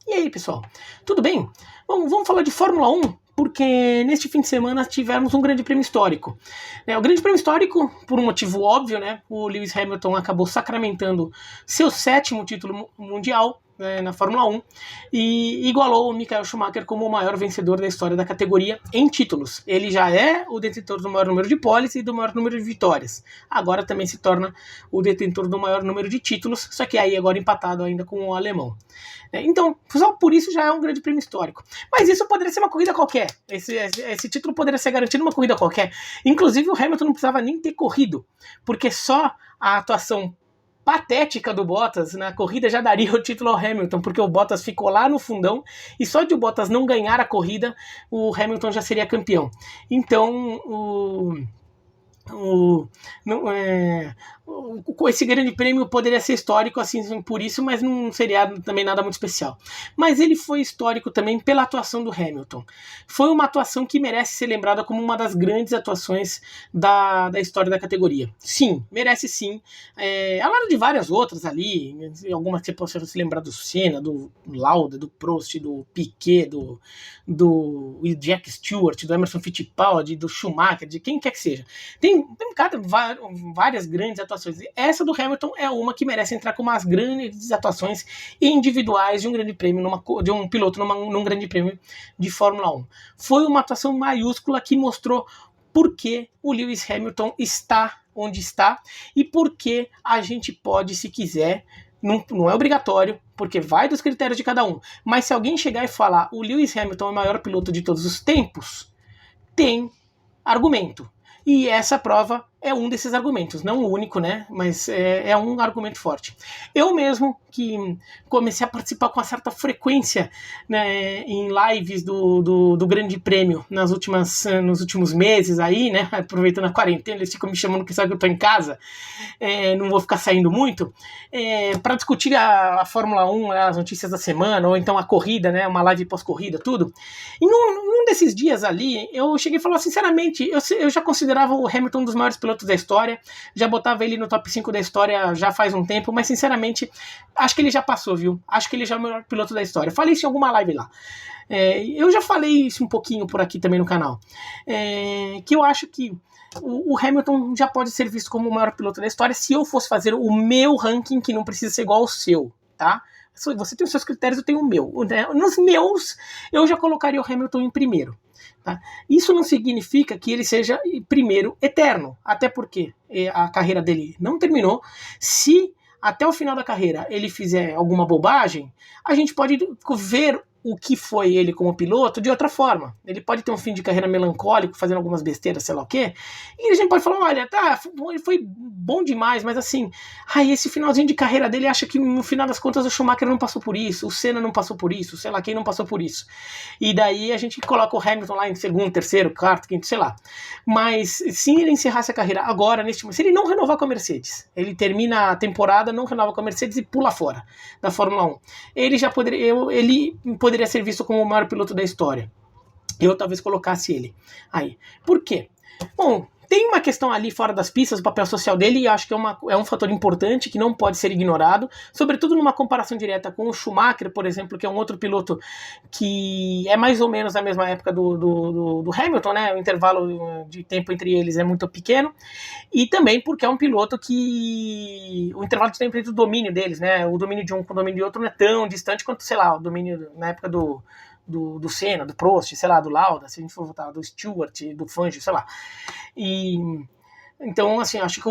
E aí, pessoal, tudo bem? Bom, vamos falar de Fórmula 1, porque neste fim de semana tivemos um grande prêmio histórico. O grande prêmio histórico, por um motivo óbvio, né? O Lewis Hamilton acabou sacramentando seu 7º título mundial, né, na Fórmula 1 e igualou o Michael Schumacher como o maior vencedor da história da categoria em títulos. Ele já é o detentor do maior número de poles e do maior número de vitórias. Agora também se torna o detentor do maior número de títulos, só que aí agora empatado ainda com o alemão. Então, só por isso já é um grande prêmio histórico. Mas isso poderia ser uma corrida qualquer. Esse título poderia ser garantido numa corrida qualquer. Inclusive o Hamilton não precisava nem ter corrido, porque só a atuação patética do Bottas na corrida já daria o título ao Hamilton, porque o Bottas ficou lá no fundão e só de o Bottas não ganhar a corrida, o Hamilton já seria campeão. Então, esse grande prêmio poderia ser histórico assim por isso, mas não seria também nada muito especial. Mas ele foi histórico também pela atuação do Hamilton. Foi uma atuação que merece ser lembrada como uma das grandes atuações da história da categoria. Sim, merece sim. Ao lado de várias outras ali, algumas que você possa se lembrar do Senna, do Lauda, do Prost, do Piquet, do Jack Stewart, do Emerson Fittipaldi, do Schumacher, de quem quer que seja. Tem várias grandes atuações. Essa do Hamilton é uma que merece entrar com umas grandes atuações individuais de um grande prêmio, de um piloto num grande prêmio de Fórmula 1. Foi uma atuação maiúscula que mostrou por que o Lewis Hamilton está onde está e por que a gente pode, se quiser, não é obrigatório, porque vai dos critérios de cada um, mas se alguém chegar e falar o Lewis Hamilton é o maior piloto de todos os tempos, tem argumento. E essa prova é um desses argumentos, não o único, né? Mas é um argumento forte. Eu mesmo, que comecei a participar com uma certa frequência, né, em lives do Grande Prêmio nos últimos meses aí, né? Aproveitando a quarentena, eles ficam me chamando que sabe que eu tô em casa, não vou ficar saindo muito, para discutir a Fórmula 1, as notícias da semana, ou então a corrida, né? Uma live pós-corrida, tudo. E num desses dias ali, eu cheguei e falei, sinceramente, eu já considerava o Hamilton um dos maiores pilotos da história, já botava ele no top 5 da história já faz um tempo, mas sinceramente, acho que ele já passou, viu? Acho que ele já é o melhor piloto da história. Falei isso em alguma live lá. Eu já falei isso um pouquinho por aqui também no canal. Que eu acho que o Hamilton já pode ser visto como o maior piloto da história se eu fosse fazer o meu ranking, que não precisa ser igual ao seu, tá? Você tem os seus critérios, eu tenho o meu. Nos meus, eu já colocaria o Hamilton em primeiro. Tá? Isso não significa que ele seja primeiro eterno, até porque a carreira dele não terminou. Se até o final da carreira ele fizer alguma bobagem, a gente pode ver o que foi ele como piloto de outra forma. Ele pode ter um fim de carreira melancólico, fazendo algumas besteiras, sei lá o quê, e a gente pode falar, olha, tá, ele foi bom demais, mas assim, esse finalzinho de carreira dele, acha que no final das contas o Schumacher não passou por isso, o Senna não passou por isso, sei lá quem não passou por isso. E daí a gente coloca o Hamilton lá em segundo, terceiro, quarto, quinto, sei lá. Mas se ele encerrasse a carreira agora, se ele não renovar com a Mercedes, ele termina a temporada, não renova com a Mercedes e pula fora da Fórmula 1, ele já poderia ser visto como o maior piloto da história. Eu talvez colocasse ele aí. Por quê? Bom, tem uma questão ali fora das pistas, o papel social dele, e acho que é um fator importante que não pode ser ignorado, sobretudo numa comparação direta com o Schumacher, por exemplo, que é um outro piloto que é mais ou menos da mesma época do Hamilton, né? O intervalo de tempo entre eles é muito pequeno, e também porque é um piloto que o intervalo de tempo entre o domínio deles, né? O domínio de um com o domínio de outro não é tão distante quanto, sei lá, o domínio na época do Senna, do Prost, sei lá, do Lauda, se a gente for voltar, do Stewart, do Fangio, sei lá. Então, assim, acho que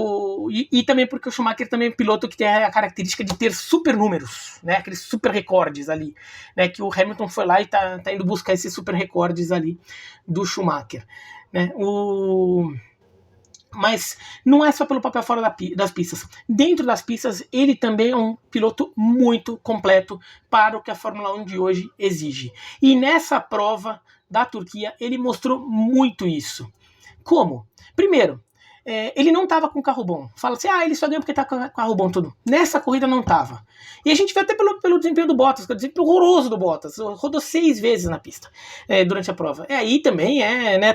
e também porque o Schumacher também é um piloto que tem a característica de ter super números, né? Aqueles super recordes ali, né? Que o Hamilton foi lá e tá indo buscar esses super recordes ali do Schumacher, né? Mas não é só pelo papel fora das pistas. Dentro das pistas, ele também é um piloto muito completo para o que a Fórmula 1 de hoje exige. E nessa prova da Turquia, ele mostrou muito isso. Como? Primeiro, ele não estava com carro bom. Fala assim, ele só ganha porque está com carro bom, tudo. Nessa corrida não estava. E a gente vê até pelo desempenho do Bottas, que é o desempenho horroroso do Bottas. Rodou 6 vezes na pista durante a prova. Aí também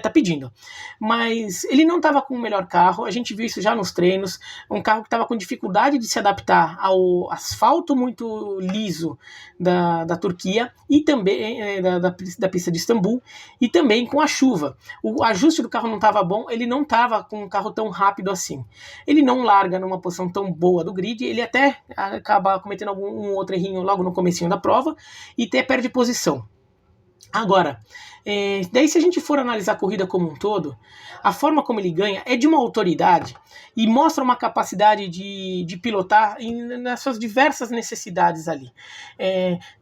tá pedindo. Mas ele não estava com o melhor carro, a gente viu isso já nos treinos. Um carro que estava com dificuldade de se adaptar ao asfalto muito liso da Turquia e também da pista de Istambul, e também com a chuva. O ajuste do carro não estava bom, ele não estava com um carro tão rápido assim. Ele não larga numa posição tão boa do grid, ele até acaba cometendo algum outro errinho logo no comecinho da prova e até perde posição. Agora, daí se a gente for analisar a corrida como um todo, a forma como ele ganha é de uma autoridade e mostra uma capacidade de pilotar nas suas diversas necessidades ali,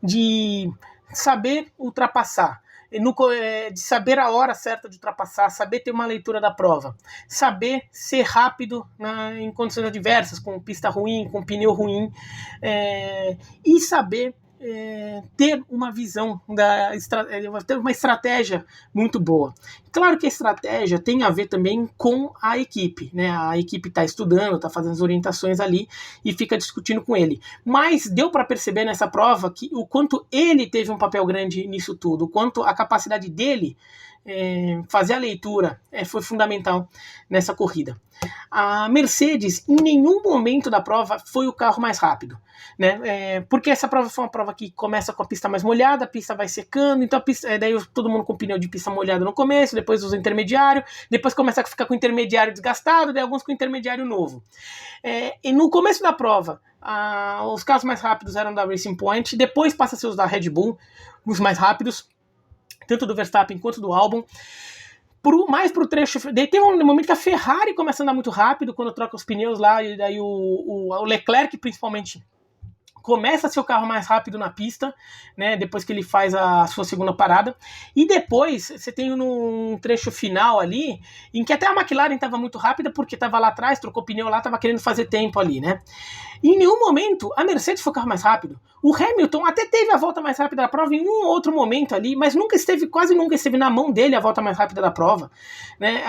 de saber ultrapassar, de saber a hora certa de ultrapassar, saber ter uma leitura da prova, saber ser rápido em condições adversas, com pista ruim, com pneu ruim, e saber ter uma visão, ter uma estratégia muito boa. Claro que a estratégia tem a ver também com a equipe, né? A equipe está estudando, está fazendo as orientações ali e fica discutindo com ele. Mas deu para perceber nessa prova que o quanto ele teve um papel grande nisso tudo, o quanto a capacidade dele fazer a leitura foi fundamental nessa corrida. A Mercedes, em nenhum momento da prova, foi o carro mais rápido, né? Porque essa prova foi uma prova que começa com a pista mais molhada, a pista vai secando, então a pista, daí todo mundo com pneu de pista molhada no começo, depois usa intermediário, depois começa a ficar com o intermediário desgastado, daí alguns com intermediário novo. E no começo da prova, os carros mais rápidos eram da Racing Point, depois passa a ser os da Red Bull, os mais rápidos, tanto do Verstappen quanto do Albon. Mais pro trecho, daí tem um momento que a Ferrari começa a andar muito rápido quando troca os pneus lá, e daí o Leclerc principalmente começa a ser o carro mais rápido na pista, né, depois que ele faz a sua segunda parada, e depois você tem um trecho final ali, em que até a McLaren estava muito rápida, porque estava lá atrás, trocou pneu lá, estava querendo fazer tempo ali, né. Em nenhum momento a Mercedes foi o carro mais rápido. O Hamilton até teve a volta mais rápida da prova em um outro momento ali, mas quase nunca esteve na mão dele a volta mais rápida da prova, né.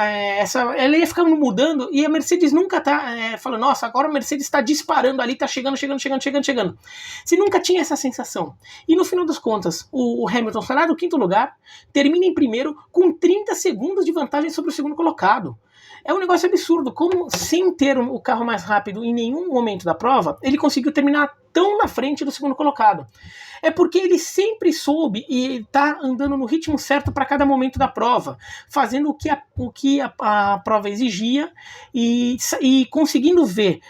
Ela ia ficando mudando, e a Mercedes nunca tá falando, nossa, agora a Mercedes está disparando ali, está chegando. Você nunca tinha essa sensação. E no final das contas, o Hamilton sai lá do 5º lugar, termina em primeiro com 30 segundos de vantagem sobre o segundo colocado. É um negócio absurdo, como sem ter o carro mais rápido em nenhum momento da prova, ele conseguiu terminar tão na frente do segundo colocado. É porque ele sempre soube e está andando no ritmo certo para cada momento da prova, fazendo o que a prova exigia e conseguindo ver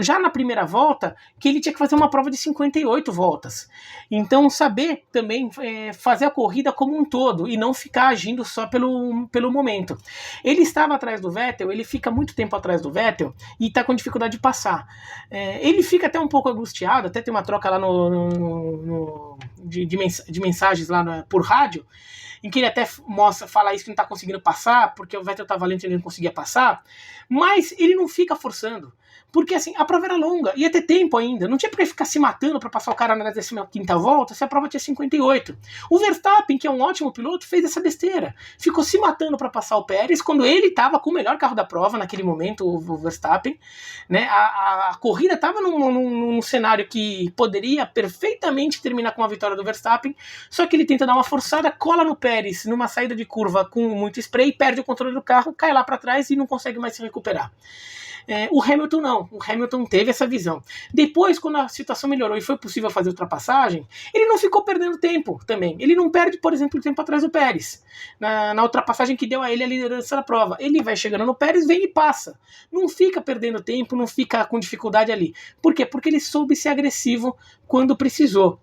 já na primeira volta que ele tinha que fazer uma prova de 58 voltas. Então saber também fazer a corrida como um todo e não ficar agindo só pelo momento. Ele estava atrás do Vettel, ele fica muito tempo atrás do Vettel e está com dificuldade de passar. Ele fica até um pouco angustiado, até tem uma troca lá de mensagens lá por rádio, em que ele até fala isso que não está conseguindo passar, porque o Vettel estava lento e ele não conseguia passar, mas ele não fica forçando, porque assim, a prova era longa, ia ter tempo ainda, não tinha pra ficar se matando para passar o cara na 15ª volta, se a prova tinha 58. O Verstappen, que é um ótimo piloto, fez essa besteira, ficou se matando para passar o Pérez, quando ele estava com o melhor carro da prova naquele momento, o Verstappen, né? A corrida estava num cenário que poderia perfeitamente terminar com a vitória do Verstappen, só que ele tenta dar uma forçada, cola no Pérez numa saída de curva com muito spray, perde o controle do carro, cai lá para trás e não consegue mais se recuperar. O Hamilton não, o Hamilton teve essa visão. Depois, quando a situação melhorou e foi possível fazer ultrapassagem, ele não ficou perdendo tempo também. Ele não perde, por exemplo, tempo atrás do Pérez, na ultrapassagem que deu a ele a liderança da prova. Ele vai chegando no Pérez, vem e passa. Não fica perdendo tempo, não fica com dificuldade ali. Por quê? Porque ele soube ser agressivo quando precisou.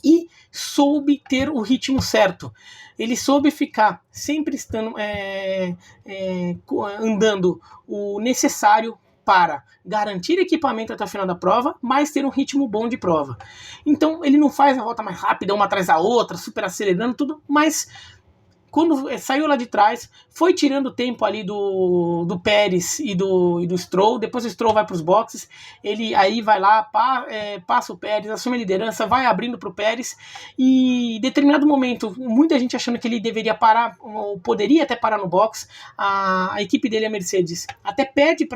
E soube ter o ritmo certo. Ele soube ficar sempre estando andando o necessário para garantir equipamento até o final da prova, mas ter um ritmo bom de prova. Então ele não faz a volta mais rápida, uma atrás da outra, super acelerando tudo, mas quando saiu lá de trás, foi tirando o tempo ali do Pérez e do Stroll, depois o Stroll vai para os boxes, ele aí vai lá, passa o Pérez, assume a liderança, vai abrindo para o Pérez, e em determinado momento, muita gente achando que ele deveria parar, ou poderia até parar no box, a equipe dele, a Mercedes, até pede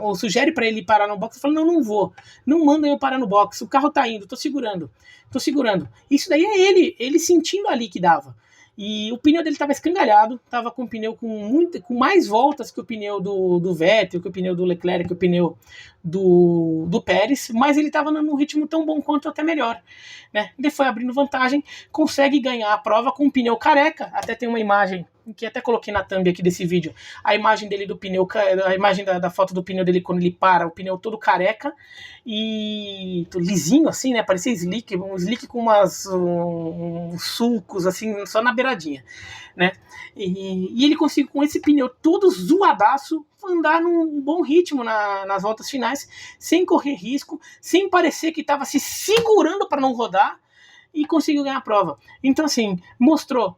ou sugere para ele parar no box, falando, não vou, não manda eu parar no box, o carro tá indo, tô segurando. Isso daí é ele sentindo ali que dava. E o pneu dele estava escangalhado, estava com um pneu com mais voltas que o pneu do Vettel, que o pneu do Leclerc, que o pneu do Pérez, mas ele estava num ritmo tão bom quanto, até melhor, né? Ele foi abrindo vantagem, consegue ganhar a prova com um pneu careca, até tem uma imagem que até coloquei na thumb aqui desse vídeo, a imagem dele do pneu, a imagem da foto do pneu dele quando ele para, o pneu todo careca e lisinho assim, né, parecia um slick com uns sulcos assim, só na beiradinha, né, e ele conseguiu com esse pneu todo zoadaço andar num bom ritmo nas voltas finais, sem correr risco, sem parecer que estava se segurando para não rodar, e conseguiu ganhar a prova. Então assim, mostrou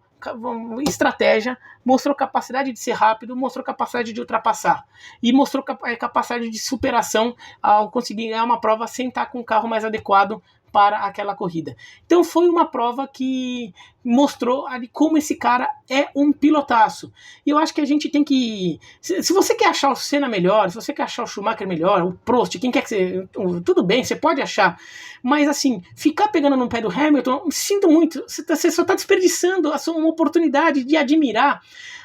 estratégia, mostrou capacidade de ser rápido, mostrou capacidade de ultrapassar e mostrou capacidade de superação ao conseguir ganhar uma prova sem estar com o carro mais adequado para aquela corrida. Então foi uma prova que mostrou ali como esse cara é um pilotaço. E eu acho que a gente tem que... Se você quer achar o Senna melhor, se você quer achar o Schumacher melhor, o Prost, quem quer que você... Tudo bem, você pode achar. Mas assim, ficar pegando no pé do Hamilton, sinto muito, você só está desperdiçando uma oportunidade de admirar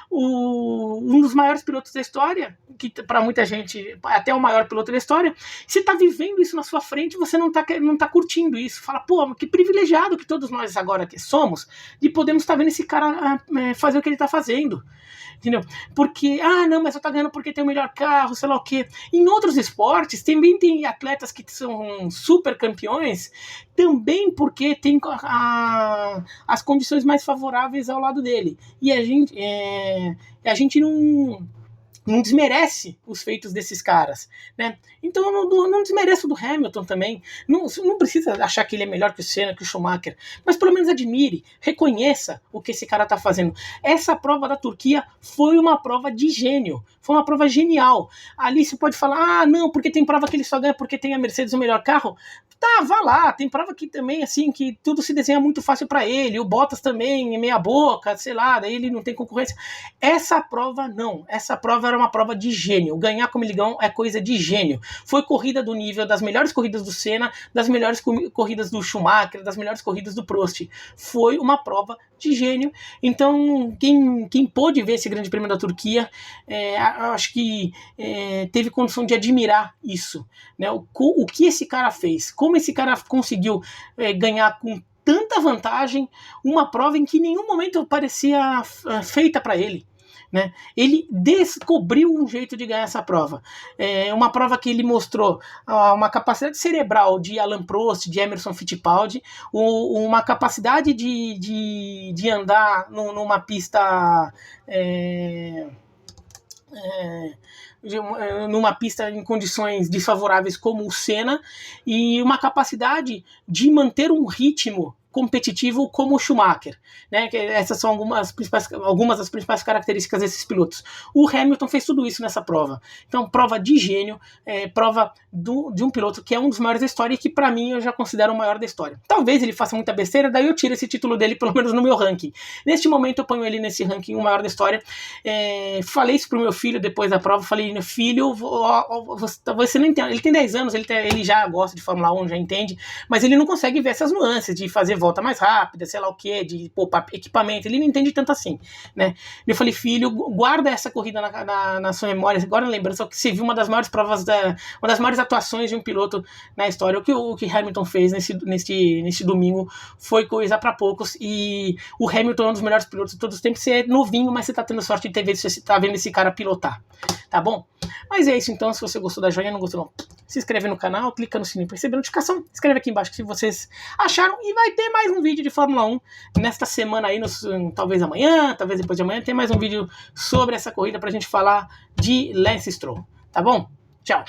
um dos maiores pilotos da história, que para muita gente até o maior piloto da história. Você está vivendo isso na sua frente, você não tá curtindo isso. Fala, pô, que privilegiado que todos nós agora que somos, de podermos estar vendo esse cara fazer o que ele está fazendo. Entendeu? Porque, não, mas eu tô ganhando porque tem o melhor carro, sei lá o quê. Em outros esportes, também tem atletas que são super campeões, também porque tem as condições mais favoráveis ao lado dele. E a gente não desmerece os feitos desses caras, né? Então eu não desmereço do Hamilton também, não precisa achar que ele é melhor que o Senna, que o Schumacher, mas pelo menos admire, reconheça o que esse cara tá fazendo. Essa prova da Turquia foi uma prova de gênio, foi uma prova genial. Ali você pode falar, não, porque tem prova que ele só ganha porque tem a Mercedes o melhor carro. Tá, vá lá, tem prova que também, assim, que tudo se desenha muito fácil para ele, o Bottas também, meia boca, sei lá, daí ele não tem concorrência. Essa prova não, essa prova era uma prova de gênio, ganhar com o Milhão é coisa de gênio. Foi corrida do nível das melhores corridas do Senna, das melhores corridas do Schumacher, das melhores corridas do Prost. Foi uma prova de gênio. Então, quem pôde ver esse Grande Prêmio da Turquia, acho que teve condição de admirar isso, né? O que esse cara fez, como esse cara conseguiu ganhar com tanta vantagem uma prova em que em nenhum momento parecia feita para ele. Né? Ele descobriu um jeito de ganhar essa prova. Uma prova que ele mostrou uma capacidade cerebral de Alain Prost, de Emerson Fittipaldi, uma capacidade de andar numa pista numa pista em condições desfavoráveis como o Senna, e uma capacidade de manter um ritmo competitivo como o Schumacher, né? Que essas são algumas das principais características desses pilotos. O Hamilton fez tudo isso nessa prova. Então, prova de gênio, prova de um piloto que é um dos maiores da história e que, para mim, eu já considero o maior da história. Talvez ele faça muita besteira, daí eu tiro esse título dele, pelo menos no meu ranking. Neste momento, eu ponho ele nesse ranking, o maior da história. Falei isso pro meu filho depois da prova, falei, filho, você não entende, ele tem 10 anos, ele já gosta de Fórmula 1, já entende, mas ele não consegue ver essas nuances de fazer volta mais rápida, sei lá o que, de poupar equipamento, ele não entende tanto assim, né? Eu falei, filho, guarda essa corrida na sua memória, guarda na lembrança que você viu uma das maiores provas, uma das maiores atuações de um piloto na história. O que Hamilton fez nesse domingo foi coisa para poucos, e o Hamilton é um dos melhores pilotos de todos os tempos. Você é novinho, mas você tá tendo sorte de ter visto, você tá vendo esse cara pilotar, tá bom? Mas é isso então, se você gostou da joinha, não gostou não, se inscreve no canal, clica no sininho para receber notificação, escreve aqui embaixo se vocês acharam, e vai ter mais um vídeo de Fórmula 1 nesta semana aí, talvez amanhã, talvez depois de amanhã, tem mais um vídeo sobre essa corrida pra gente falar de Lance Stroll, tá bom? Tchau!